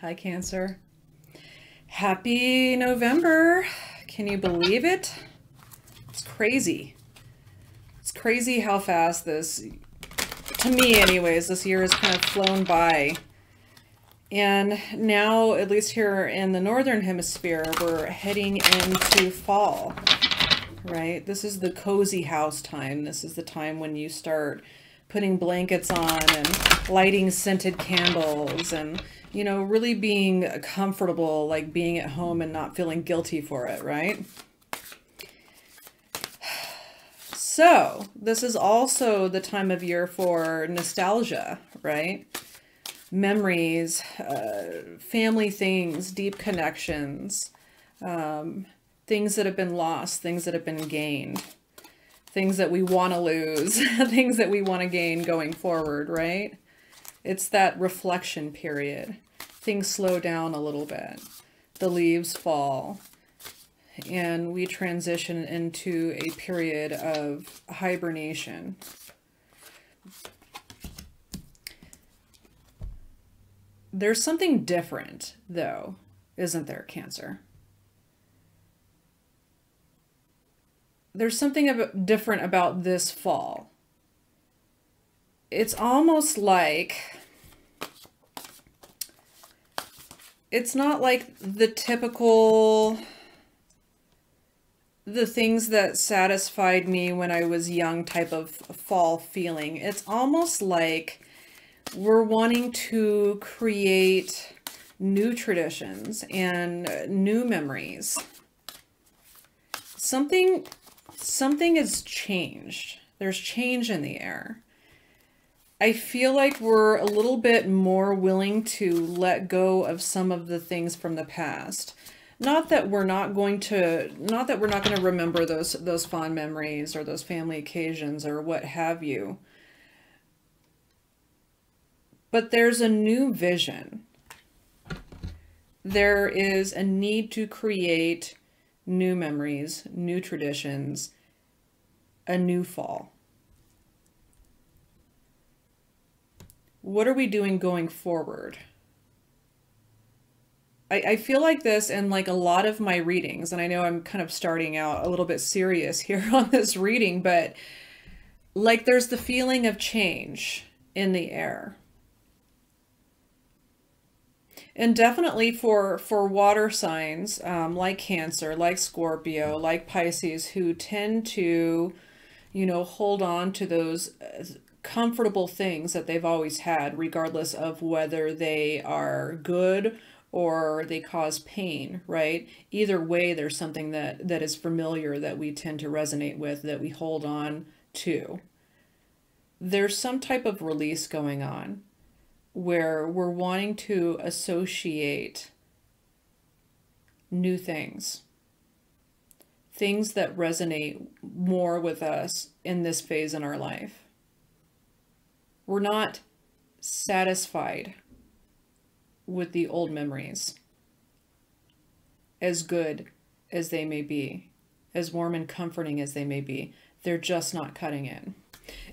Hi, Cancer. Happy November. Can you believe it? It's crazy. It's crazy how fast this, to me anyways, this year has kind of flown by. And now, at least here in the Northern Hemisphere, we're heading into fall, right? This is the cozy house time. This is the time when you start putting blankets on and lighting scented candles and, you know, really being comfortable, like being at home and not feeling guilty for it, right? So this is also the time of year for nostalgia, right? Memories, family things, deep connections, things that have been lost, things that have been gained, things that we want to lose, things that we want to gain going forward, right? It's that reflection period. Things slow down a little bit. The leaves fall, and we transition into a period of hibernation. There's something different, though, isn't there, Cancer? There's something different about this fall. It's almost like, it's not like the typical, the things that satisfied me when I was young type of fall feeling. It's almost like we're wanting to create new traditions and new memories. Something has changed. There's change in the air. I feel like we're a little bit more willing to let go of some of the things from the past. Not that we're not going to remember those fond memories or those family occasions or what have you. But there's a new vision. There is a need to create new memories, new traditions, a new fall. What are we doing going forward? I feel like this in like a lot of my readings, and I know I'm kind of starting out a little bit serious here on this reading, but like there's the feeling of change in the air. And definitely for water signs like Cancer, like Scorpio, like Pisces, who tend to, you know, hold on to those comfortable things that they've always had, regardless of whether they are good or they cause pain, right? Either way, there's something that is familiar that we tend to resonate with, that we hold on to. There's some type of release going on where we're wanting to associate new things, things that resonate more with us in this phase in our life. We're not satisfied with the old memories, as good as they may be, as warm and comforting as they may be. They're just not cutting it.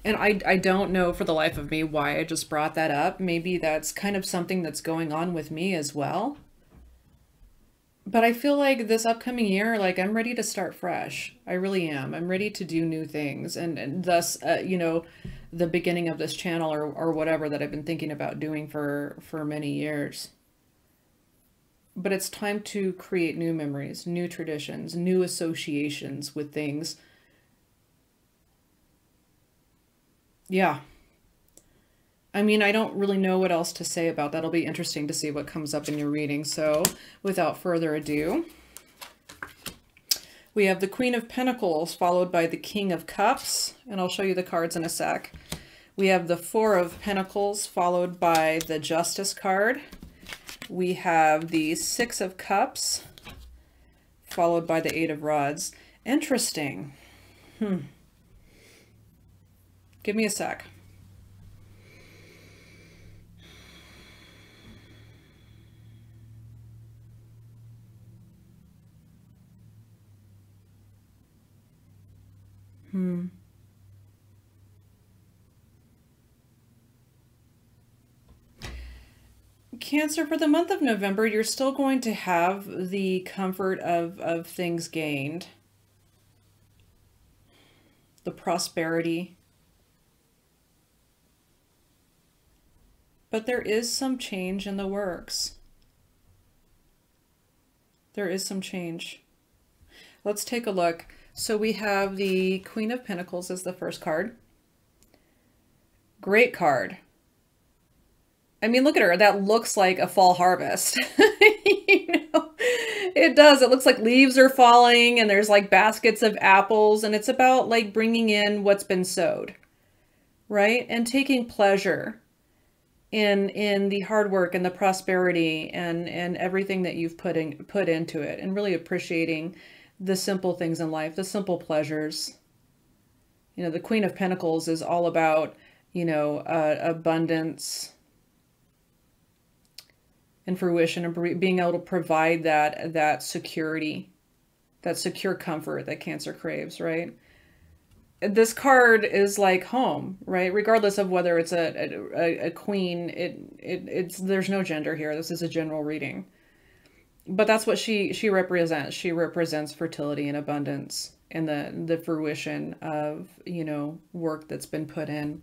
And I don't know for the life of me why I just brought that up. Maybe that's kind of something that's going on with me as well. But I feel like this upcoming year, like I'm ready to start fresh. I really am. I'm ready to do new things. And thus, you know, the beginning of this channel or whatever that I've been thinking about doing for many years. But it's time to create new memories, new traditions, new associations with things. Yeah. I mean, I don't really know what else to say about that. It'll be interesting to see what comes up in your reading. So without further ado, we have the Queen of Pentacles followed by the King of Cups, and I'll show you the cards in a sec. We have the Four of Pentacles followed by the Justice card. We have the Six of Cups followed by the Eight of Rods. Interesting. Give me a sec. Cancer, for the month of November, you're still going to have the comfort of things gained, the prosperity. But there is some change in the works. There is some change. Let's take a look. So we have the Queen of Pentacles as the first card. Great card. I mean, look at her. That looks like a fall harvest. You know, it does. It looks like leaves are falling and there's like baskets of apples, and it's about like bringing in what's been sowed, right? And taking pleasure in the hard work and the prosperity and everything that you've put into it, and really appreciating the simple things in life, the simple pleasures. You know, the Queen of Pentacles is all about, you know, abundance and fruition, and being able to provide that security, that secure comfort that Cancer craves, right? This card is like home, right? Regardless of whether it's a queen, it's there's no gender here. This is a general reading. But that's what she represents. She represents fertility and abundance and the fruition of, you know, work that's been put in.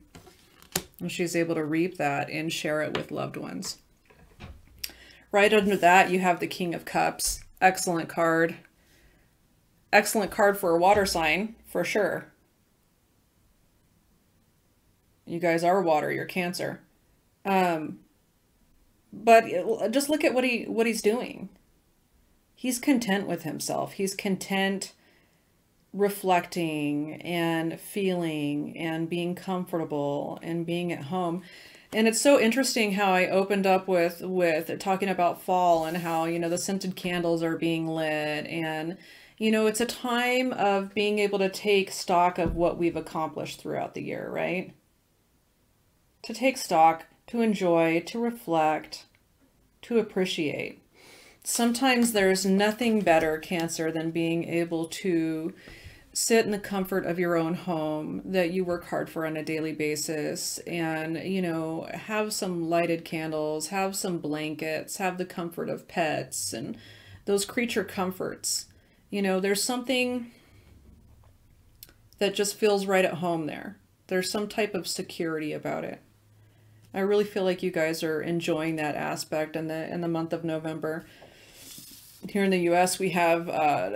And she's able to reap that and share it with loved ones. Right under that, you have the King of Cups. Excellent card. Excellent card for a water sign, for sure. You guys are water, you're Cancer. But just look at what he's doing. He's content with himself. He's content reflecting and feeling and being comfortable and being at home. And it's so interesting how I opened up with talking about fall and how, you know, the scented candles are being lit, and, you know, it's a time of being able to take stock of what we've accomplished throughout the year, right? To take stock, to enjoy, to reflect, to appreciate. Sometimes there's nothing better, Cancer, than being able to sit in the comfort of your own home that you work hard for on a daily basis, and, you know, have some lighted candles, have some blankets, have the comfort of pets and those creature comforts. You know, there's something that just feels right at home there. There's some type of security about it. I really feel like you guys are enjoying that aspect in the month of November. Here in the US, we have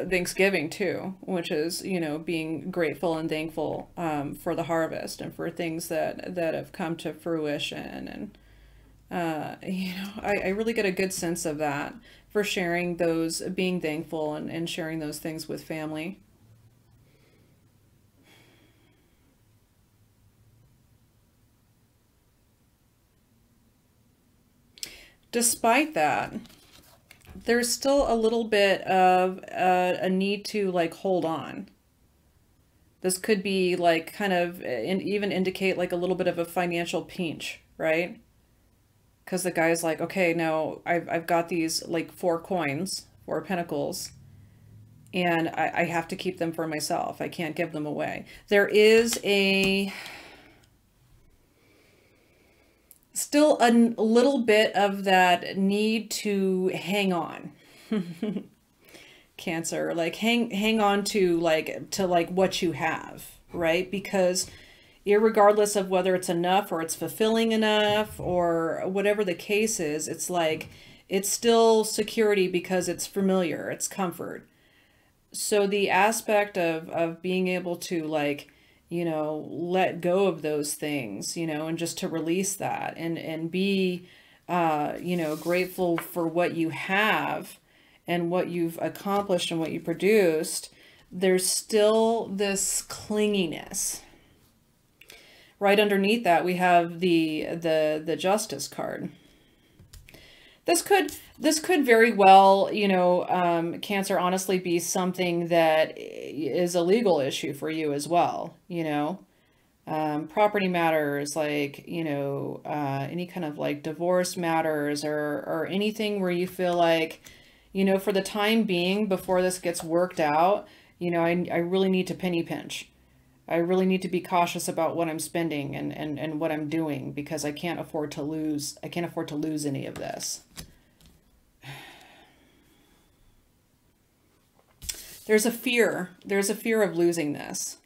Thanksgiving too, which is, you know, being grateful and thankful for the harvest and for things that have come to fruition. And, you know, I really get a good sense of that, for sharing those, being thankful and sharing those things with family. Despite that, there's still a little bit of a need to like hold on. This could be like kind of even indicate like a little bit of a financial pinch, right? Because the guy's like, okay, now I've got these like 4 coins, 4 pentacles, and I have to keep them for myself. I can't give them away. There is still a little bit of that need to hang on. Cancer, like hang on to what you have, right? Because irregardless of whether it's enough or it's fulfilling enough or whatever the case is, it's like it's still security because it's familiar, it's comfort. So the aspect of being able to, like, you know, let go of those things, you know, and just to release that and be, you know, grateful for what you have and what you've accomplished and what you produced, there's still this clinginess. Right underneath that, we have the Justice card. This could very well, you know, Cancer, honestly be something that is a legal issue for you as well, you know. Property matters, like, you know, any kind of like divorce matters or anything where you feel like, you know, for the time being, before this gets worked out, you know, I really need to penny pinch. I really need to be cautious about what I'm spending and what I'm doing because I can't afford to lose. I can't afford to lose any of this. There's a fear. There's a fear of losing this.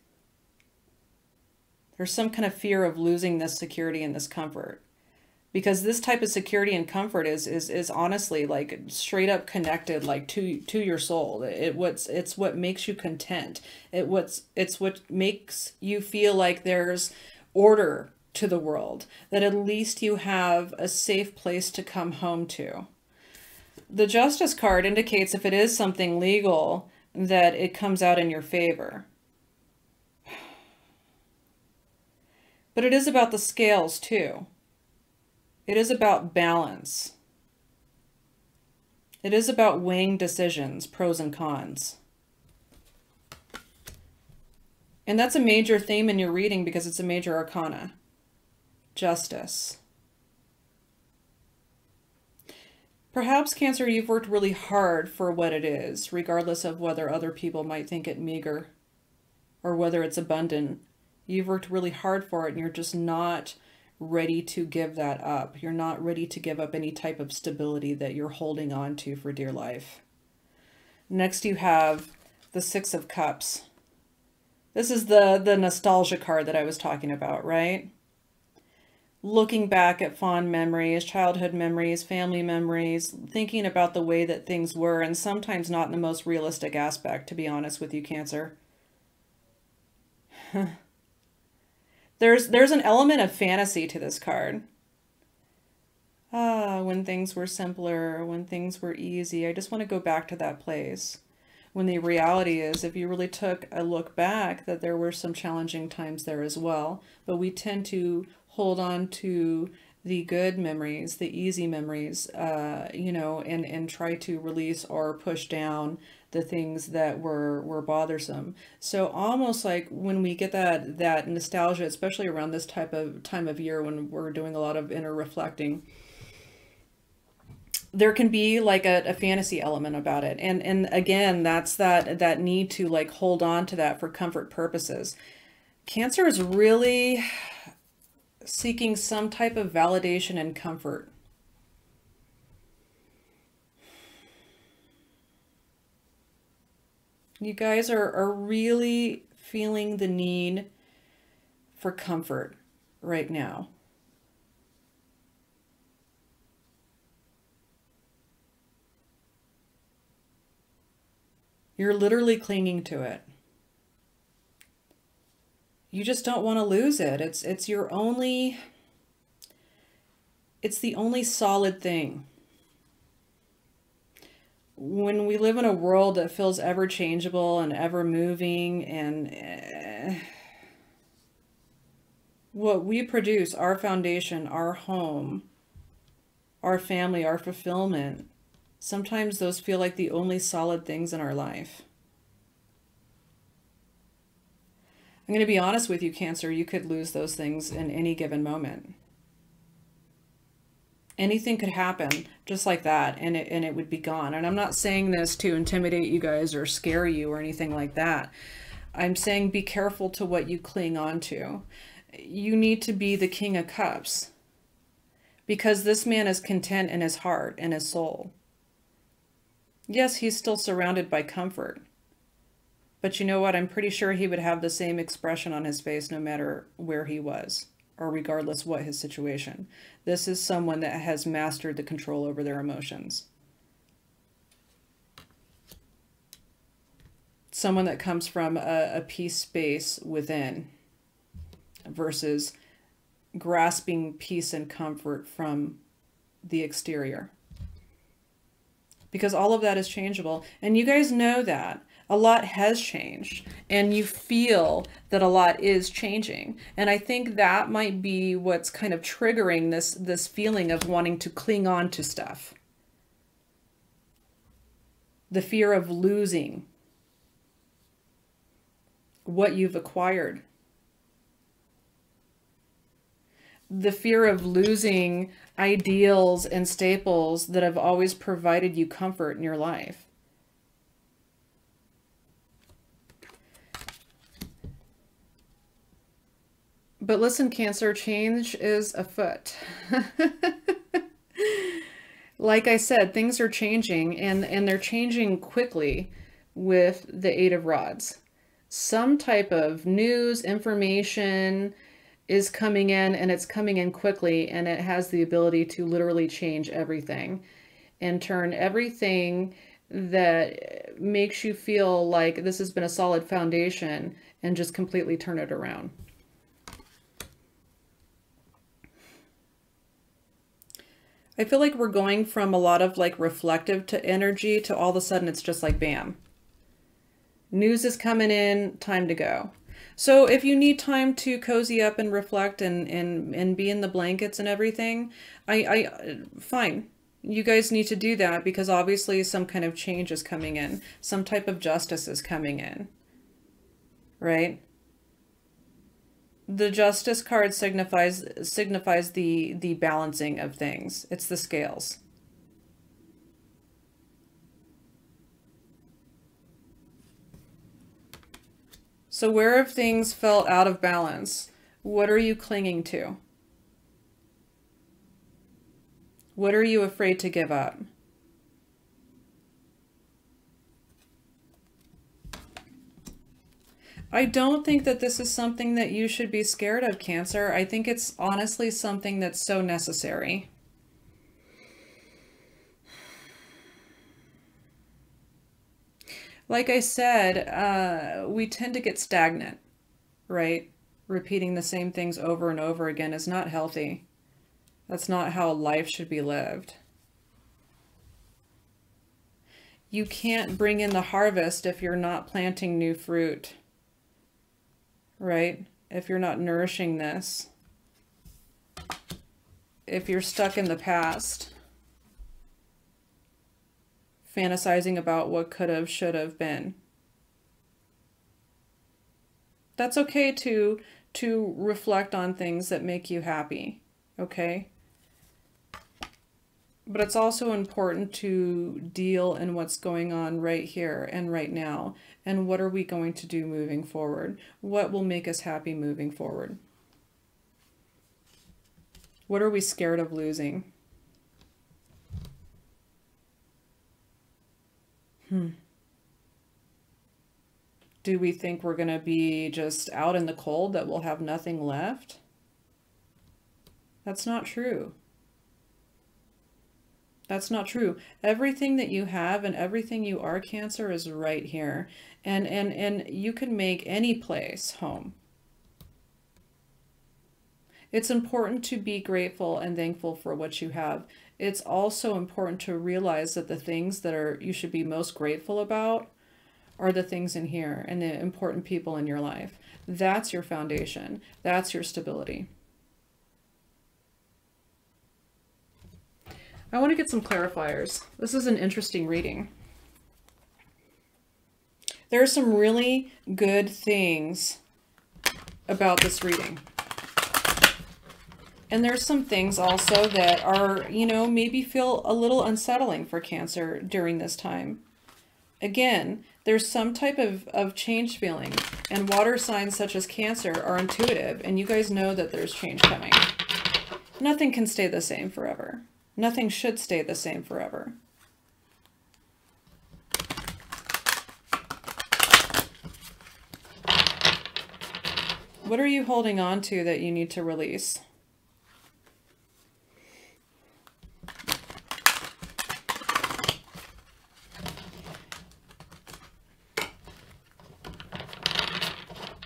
There's some kind of fear of losing this security and this comfort. Because this type of security and comfort is honestly like straight up connected like to your soul. It's what makes you content. It's what makes you feel like there's order to the world, that at least you have a safe place to come home to. The Justice card indicates if it is something legal, that it comes out in your favor. But it is about the scales too. It is about balance. It is about weighing decisions, pros and cons. And that's a major theme in your reading because it's a major arcana. Justice. Perhaps, Cancer, you've worked really hard for what it is, regardless of whether other people might think it meager or whether it's abundant. You've worked really hard for it and you're just not ready to give that up. You're not ready to give up any type of stability that you're holding on to for dear life. Next you have the Six of Cups. This is the nostalgia card that I was talking about, right? Looking back at fond memories, childhood memories, family memories, thinking about the way that things were, and sometimes not in the most realistic aspect, to be honest with you, Cancer. There's an element of fantasy to this card. When things were simpler, when things were easy. I just want to go back to that place. When the reality is, if you really took a look back, that there were some challenging times there as well. But we tend to hold on to the good memories, the easy memories, you know, and try to release or push down the things that were bothersome. So almost like when we get that nostalgia, especially around this type of time of year when we're doing a lot of inner reflecting, there can be like a fantasy element about it. And again, that's that need to like hold on to that for comfort purposes. Cancer is really seeking some type of validation and comfort. You guys are really feeling the need for comfort right now. You're literally clinging to it. You just don't want to lose it. It's your only, it's the only solid thing. When we live in a world that feels ever changeable and ever moving, and what we produce, our foundation, our home, our family, our fulfillment, sometimes those feel like the only solid things in our life. I'm going to be honest with you, Cancer, you could lose those things in any given moment. Anything could happen just like that, and it would be gone. And I'm not saying this to intimidate you guys or scare you or anything like that. I'm saying be careful to what you cling on to. You need to be the King of Cups, because this man is content in his heart and his soul. Yes, he's still surrounded by comfort. But you know what? I'm pretty sure he would have the same expression on his face no matter where he was, or regardless what his situation. This is someone that has mastered the control over their emotions. Someone that comes from a peace space within versus grasping peace and comfort from the exterior. Because all of that is changeable. And you guys know that. A lot has changed, and you feel that a lot is changing. And I think that might be what's kind of triggering this feeling of wanting to cling on to stuff. The fear of losing what you've acquired. The fear of losing ideals and staples that have always provided you comfort in your life. But listen, Cancer, change is afoot. Like I said, things are changing and they're changing quickly with the Eight of Rods. Some type of news, information is coming in and it's coming in quickly and it has the ability to literally change everything and turn everything that makes you feel like this has been a solid foundation and just completely turn it around. I feel like we're going from a lot of like reflective to energy to all of a sudden it's just like bam. News is coming in, time to go. So if you need time to cozy up and reflect and be in the blankets and everything, fine. You guys need to do that because obviously some kind of change is coming in. Some type of justice is coming in, right? The Justice card signifies the balancing of things. It's the scales. So where have things felt out of balance? What are you clinging to? What are you afraid to give up? I don't think that this is something that you should be scared of, Cancer. I think it's honestly something that's so necessary. Like I said, we tend to get stagnant, right? Repeating the same things over and over again is not healthy. That's not how life should be lived. You can't bring in the harvest if you're not planting new fruit, right? If you're not nourishing this. If you're stuck in the past, fantasizing about what could have, should have been. That's okay to reflect on things that make you happy, okay? But it's also important to deal in what's going on right here and right now. And what are we going to do moving forward? What will make us happy moving forward? What are we scared of losing? Do we think we're going to be just out in the cold, that we'll have nothing left? That's not true. That's not true. Everything that you have and everything you are, Cancer, is right here. And you can make any place home. It's important to be grateful and thankful for what you have. It's also important to realize that the things that you should be most grateful about are the things in here and the important people in your life. That's your foundation. That's your stability. I want to get some clarifiers. This is an interesting reading. There are some really good things about this reading. And there's some things also that are, you know, maybe feel a little unsettling for Cancer during this time. Again, there's some type of change feeling, and water signs such as Cancer are intuitive, and you guys know that there's change coming. Nothing can stay the same forever. Nothing should stay the same forever. What are you holding on to that you need to release?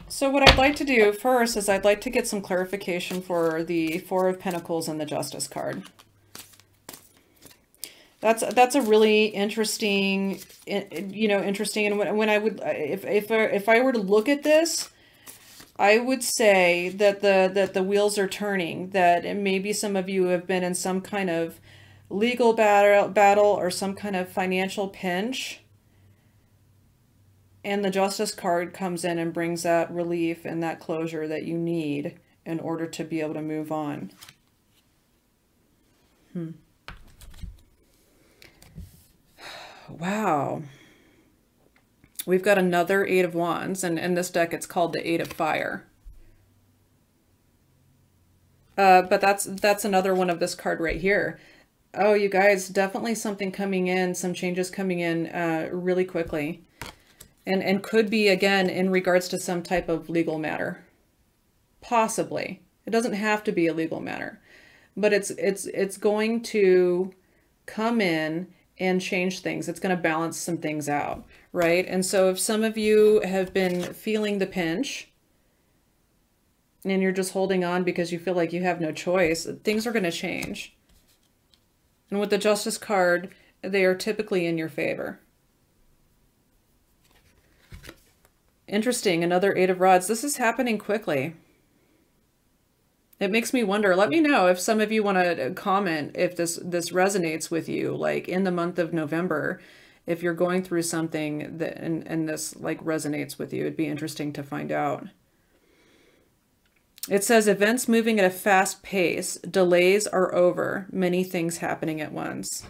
So what I'd like to do first is I'd like to get some clarification for the Four of Pentacles and the Justice card. That's a really interesting, you know, interesting. And when I would, if I were to look at this, I would say that the wheels are turning. That maybe some of you have been in some kind of legal battle or some kind of financial pinch. And the Justice card comes in and brings that relief and that closure that you need in order to be able to move on. Wow. We've got another Eight of Wands, and in this deck it's called the Eight of Fire. But that's another one of this card right here. Oh, you guys, definitely something coming in, some changes coming in really quickly. And could be, again, in regards to some type of legal matter. Possibly. It doesn't have to be a legal matter. But it's going to come in and change things. It's going to balance some things out, right? And so if some of you have been feeling the pinch and you're just holding on because you feel like you have no choice, things are going to change. And with the Justice card, they are typically in your favor. Interesting, another Eight of Rods. This is happening quickly. It makes me wonder. Let me know if some of you want to comment if this resonates with you, like in the month of November, if you're going through something that and this like resonates with you. It'd be interesting to find out. It says events moving at a fast pace, delays are over, many things happening at once.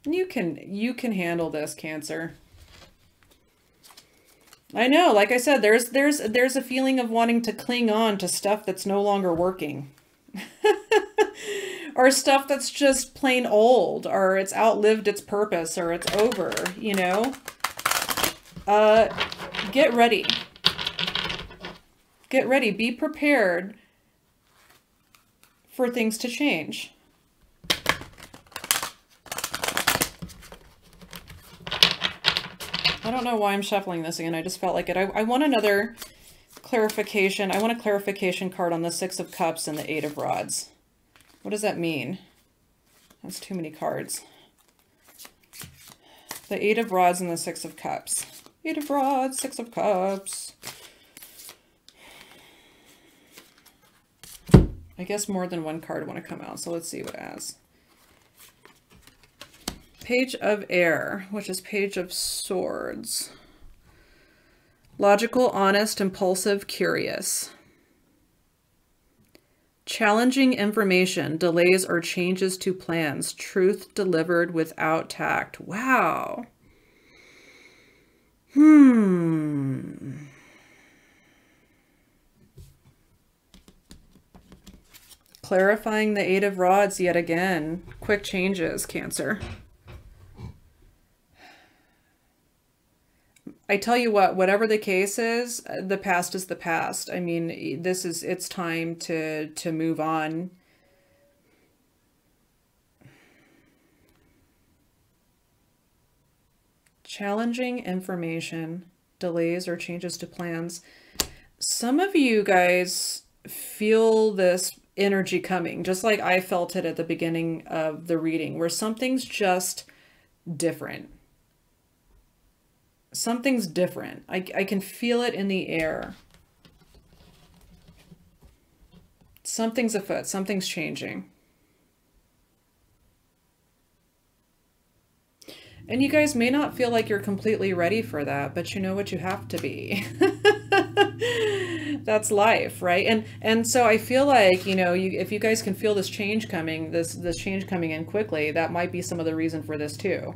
You can handle this, Cancer. I know, like I said, there's a feeling of wanting to cling on to stuff that's no longer working. Or stuff that's just plain old, or it's outlived its purpose, or it's over, you know? Get ready. Get ready. Be prepared for things to change. I don't know why I'm shuffling this again. I just felt like it. I want another clarification. I want a clarification card on the Six of Cups and the Eight of Rods. What does that mean? That's too many cards. The Eight of Rods and the Six of Cups. Eight of Rods, Six of Cups. I guess more than one card want to come out, so let's see what it has. Page of Air, which is Page of Swords. Logical, honest, impulsive, curious. Challenging information, delays or changes to plans, truth delivered without tact. Wow. Clarifying the Eight of Rods yet again. Quick changes, Cancer. I tell you what, whatever the case is, the past is the past. I mean, it's time to move on. Challenging information, delays or changes to plans. Some of you guys feel this energy coming, just like I felt it at the beginning of the reading, where something's just different. Something's different. I can feel it in the air. Something's afoot. Something's changing. And you guys may not feel like you're completely ready for that, but you know what, you have to be. That's life, right? And so I feel like, you know, if you guys can feel this change coming, this change coming in quickly, that might be some of the reason for this too.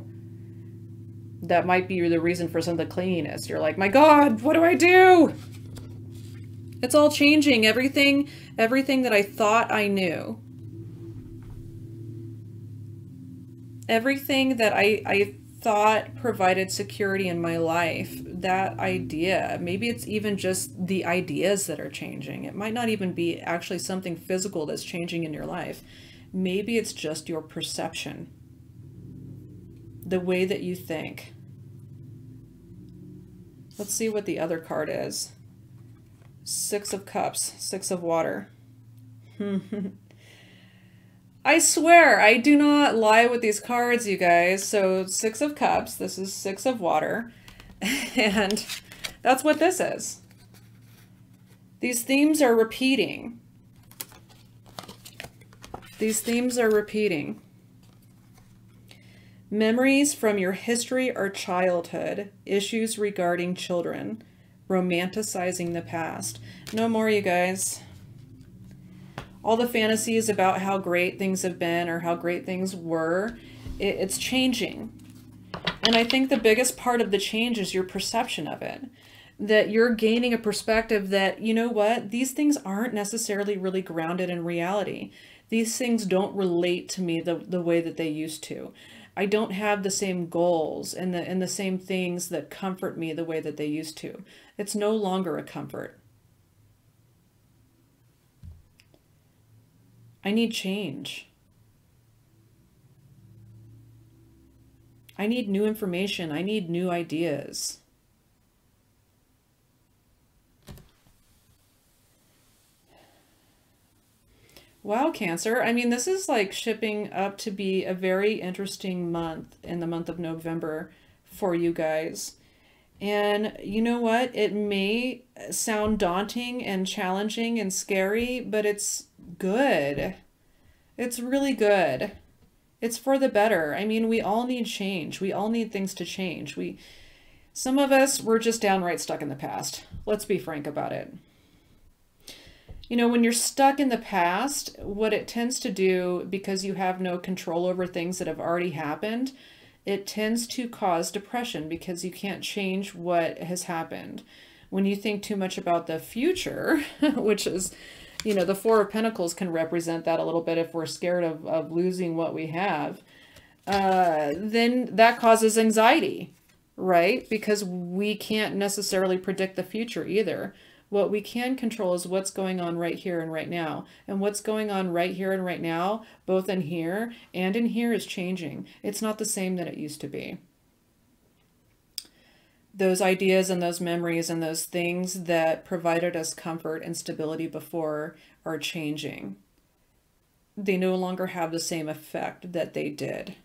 That might be the reason for some of the clinginess. You're like, my God, what do I do? It's all changing. Everything that I thought I knew. Everything that I thought provided security in my life, that idea, maybe it's even just the ideas that are changing. It might not even be actually something physical that's changing in your life. Maybe it's just your perception. The way that you think. Let's see what the other card is. Six of Cups, Six of Water. I swear, I do not lie with these cards, you guys. So Six of Cups, this is Six of Water. And that's what this is. These themes are repeating. These themes are repeating. Memories from your history or childhood, issues regarding children, romanticizing the past. No more, you guys. All the fantasies about how great things have been or how great things were, it's changing. And I think the biggest part of the change is your perception of it. that you're gaining a perspective that, you know what, these things aren't necessarily really grounded in reality. These things don't relate to me the way that they used to. I don't have the same goals and the same things that comfort me the way that they used to. It's no longer a comfort. I need change. I need new information. I need new ideas. Wow, Cancer. I mean, this is like shipping up to be a very interesting month in the month of November for you guys. And you know what? It may sound daunting and challenging and scary, but it's good. It's really good. It's for the better. I mean, we all need change. We all need things to change. Some of us, we're just downright stuck in the past. Let's be frank about it. You know, when you're stuck in the past, what it tends to do, because you have no control over things that have already happened, it tends to cause depression because you can't change what has happened. When you think too much about the future, which is, you know, the Four of Pentacles can represent that a little bit if we're scared of losing what we have, then that causes anxiety, right? Because we can't necessarily predict the future either. What we can control is what's going on right here and right now. And what's going on right here and right now, both in here and in here, is changing. It's not the same that it used to be. Those ideas and those memories and those things that provided us comfort and stability before are changing. They no longer have the same effect that they did.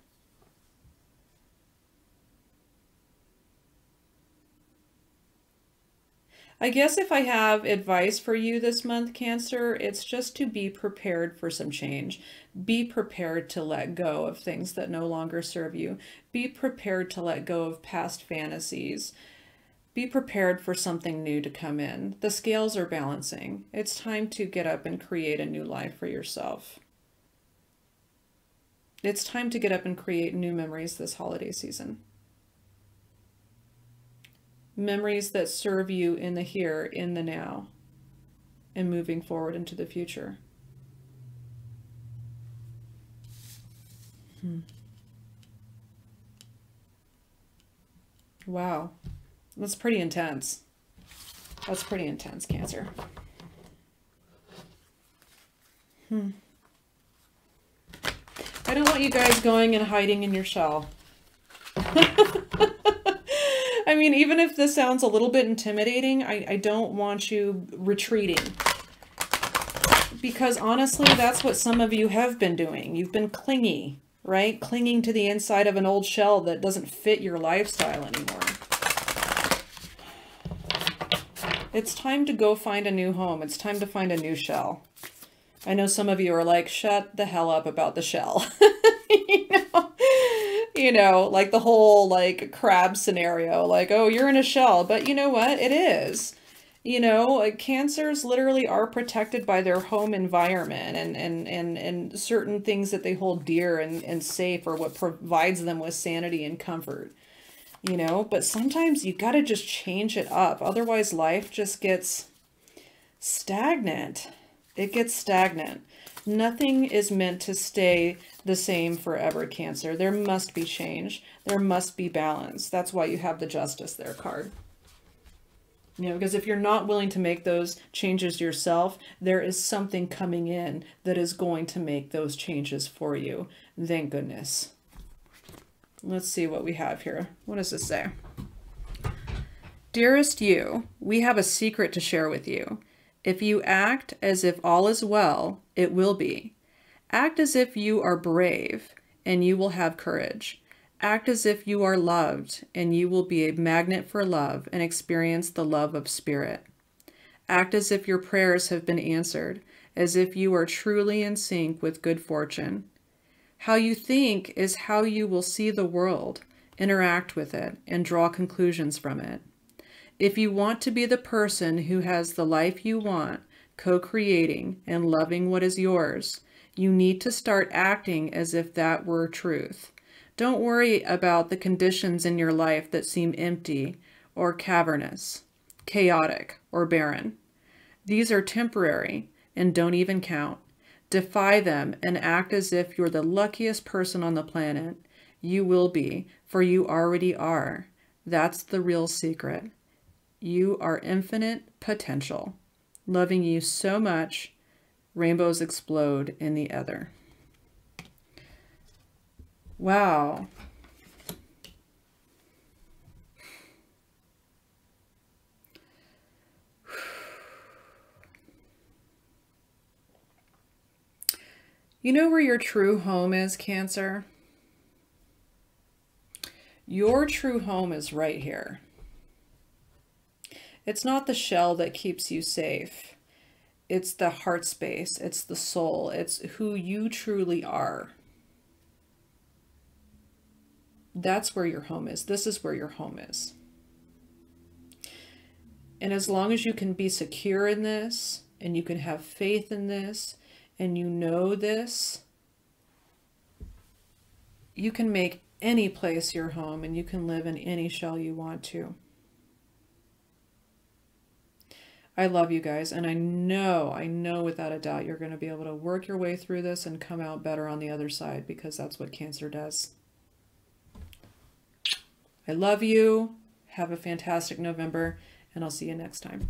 I guess if I have advice for you this month, Cancer, it's just to be prepared for some change. Be prepared to let go of things that no longer serve you. Be prepared to let go of past fantasies. Be prepared for something new to come in. The scales are balancing. It's time to get up and create a new life for yourself. It's time to get up and create new memories this holiday season. Memories that serve you in the here, in the now, and moving forward into the future. Wow. That's pretty intense. That's pretty intense, Cancer. I don't want you guys going and hiding in your shell. I mean, even if this sounds a little bit intimidating, I don't want you retreating. Because honestly, that's what some of you have been doing. You've been clingy, right? Clinging to the inside of an old shell that doesn't fit your lifestyle anymore. It's time to go find a new home. It's time to find a new shell. I know some of you are like, shut the hell up about the shell. You know, like the whole like crab scenario, like, oh, you're in a shell, but you know what? It is. You know, Cancers literally are protected by their home environment and certain things that they hold dear and safe, or what provides them with sanity and comfort. You know, but sometimes you got to just change it up. Otherwise, life just gets stagnant. It gets stagnant. Nothing is meant to stay the same forever, Cancer. There must be change. There must be balance. That's why you have the Justice there card. You know, because if you're not willing to make those changes yourself, there is something coming in that is going to make those changes for you. Thank goodness. Let's see what we have here. What does this say? Dearest you, we have a secret to share with you. If you act as if all is well, it will be. Act as if you are brave, and you will have courage. Act as if you are loved, and you will be a magnet for love and experience the love of spirit. Act as if your prayers have been answered, as if you are truly in sync with good fortune. How you think is how you will see the world, interact with it, and draw conclusions from it. If you want to be the person who has the life you want, co-creating and loving what is yours, you need to start acting as if that were truth. Don't worry about the conditions in your life that seem empty or cavernous. chaotic, or barren. These are temporary and don't even count. Defy them and act as if you're the luckiest person on the planet. You will be, for you already are. That's the real secret. You are infinite potential. Loving you so much, rainbows explode in the ether. Wow. You know where your true home is, Cancer? Your true home is right here. It's not the shell that keeps you safe. It's the heart space. It's the soul. It's who you truly are. That's where your home is. This is where your home is. And as long as you can be secure in this, and you can have faith in this, and you know this, you can make any place your home, and you can live in any shell you want to. I love you guys, and I know without a doubt you're going to be able to work your way through this and come out better on the other side, because that's what Cancer does. I love you. Have a fantastic November, and I'll see you next time.